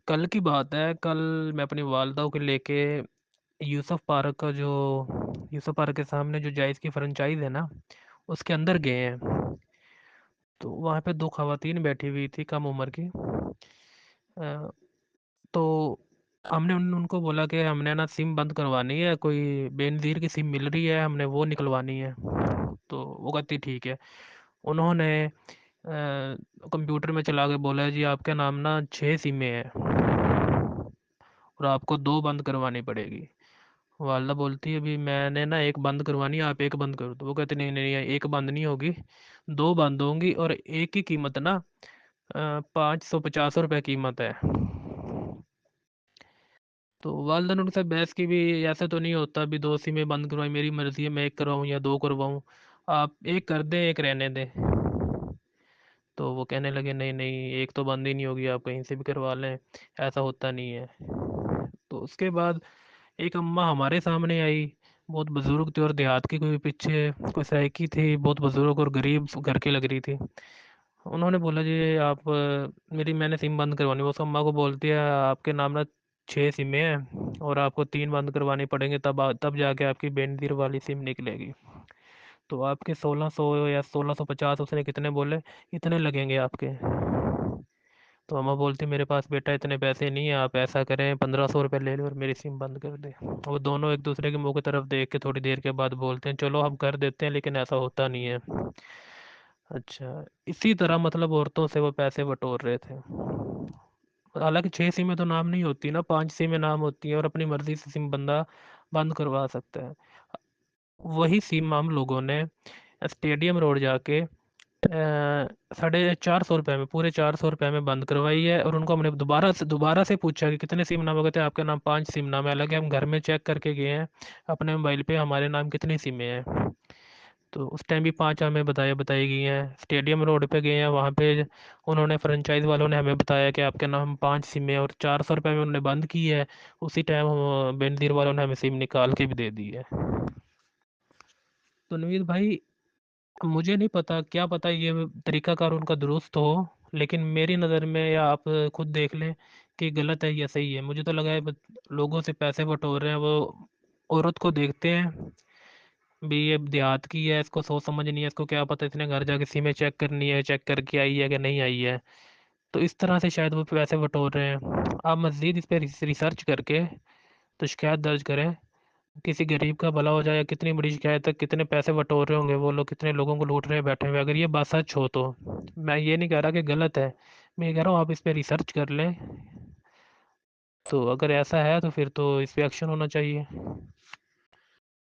कल की बात है। कल मैं अपनी वालदा को लेके यूसुफ पार्क का जो यूसुफ पार्क के सामने जो जायज़ की फ्रेंचाइज है ना, उसके अंदर गए हैं। तो वहाँ पे दो खवातीन बैठी हुई थी कम उम्र की। तो हमने उनको बोला कि हमने ना सिम बंद करवानी है, कोई बेनज़ीर की सिम मिल रही है, हमने वो निकलवानी है। तो वो कहती ठीक है। उन्होंने कंप्यूटर में चला के बोला जी आपके नाम ना 6 सिमें हैं और आपको 2 बंद करवानी पड़ेगी। वालदा बोलती है अभी मैंने ना एक बंद करवानी है, आप एक बंद कर दो। वो कहते नहीं नहीं एक बंद नहीं होगी, 2 बंद होंगी और एक की कीमत ना 550 रुपये कीमत है। तो वालदा ने उनसे बहस की भी, ऐसा तो नहीं होता अभी 2 सिमें बंद करवाई, मेरी मर्जी है मैं एक करवाऊँ या 2 करवाऊँ, आप एक कर दें एक रहने दें। तो वो कहने लगे नहीं नहीं एक तो बंद ही नहीं होगी, आप कहीं से भी करवा लें, ऐसा होता नहीं है। तो उसके बाद एक अम्मा हमारे सामने आई, बहुत बुजुर्ग थी और देहात की कोई पीछे कोई सराइकी थी, बहुत बुजुर्ग और गरीब घर की लग रही थी। उन्होंने बोला जी आप मेरी मैंने सिम बंद करवानी। वो उस अम्मा को बोलती है आपके नाम ना 6 सिमें हैं और आपको 3 बंद करवानी पड़ेंगे, तब जाके आपकी बेनजीर वाली सिम निकलेगी। तो आपके 1600 या 1650 उसने कितने बोले, इतने लगेंगे आपके। तो अम्मा बोलती मेरे पास बेटा इतने पैसे नहीं है, आप ऐसा करें 1500 रुपये ले लो और मेरी सिम बंद कर दें। वो दोनों एक दूसरे के मुंह की तरफ देख के थोड़ी देर के बाद बोलते हैं चलो हम कर देते हैं, लेकिन ऐसा होता नहीं है। अच्छा, इसी तरह मतलब औरतों से वो पैसे बटोर रहे थे। हालांकि 6 सिमें तो नाम नहीं होती ना, 5 सिमें नाम होती हैं और अपनी मर्जी से सिम बंदा बंद करवा सकता है। वही सिम हम लोगों ने स्टेडियम रोड जाके 450 रुपये में, पूरे 400 रुपये में बंद करवाई है। और उनको हमने दोबारा से पूछा कि कितने सिम नाम हो गए थे आपके नाम, 5 सिम नाम है। हालांकि हम घर में चेक करके गए हैं अपने मोबाइल पे हमारे नाम कितनी सिमें हैं। तो उस टाइम भी 5 हमें बताई गई हैं। स्टेडियम रोड पे गए हैं, वहाँ पे उन्होंने फ्रेंचाइज वालों ने हमें बताया कि आपके नाम 5 सिमें और 400 रुपये में उन्होंने बंद की है। उसी टाइम बेनजीर वालों ने हमें सिम निकाल के भी दे दी है। तो नवीद भाई, मुझे नहीं पता, क्या पता ये तरीकाकार उनका दुरुस्त हो, लेकिन मेरी नज़र में या आप खुद देख लें कि गलत है या सही है। मुझे तो लगा है लोगों से पैसे बटोर रहे हैं। वो औरत को देखते हैं भी ये देहात की है, इसको सोच समझ नहीं है, इसको क्या पता इसने घर जाके सीमें चेक करनी है, चेक करके आई है कि नहीं आई है। तो इस तरह से शायद वो पैसे बटोर रहे हैं। आप मज़ीद इस पर रिसर्च करके तो शिकायत दर्ज करें, किसी गरीब का भला हो जाए। या कितनी बड़ी शिकायत है, कितने पैसे बटोर रहे होंगे वो लोग, कितने लोगों को लूट रहे हैं बैठे हुए। अगर ये बात सच हो तो मैं ये नहीं कह रहा कि गलत है, मैं ये कह रहा हूँ आप इस पे रिसर्च कर लें। तो अगर ऐसा है तो फिर तो इस पे एक्शन होना चाहिए।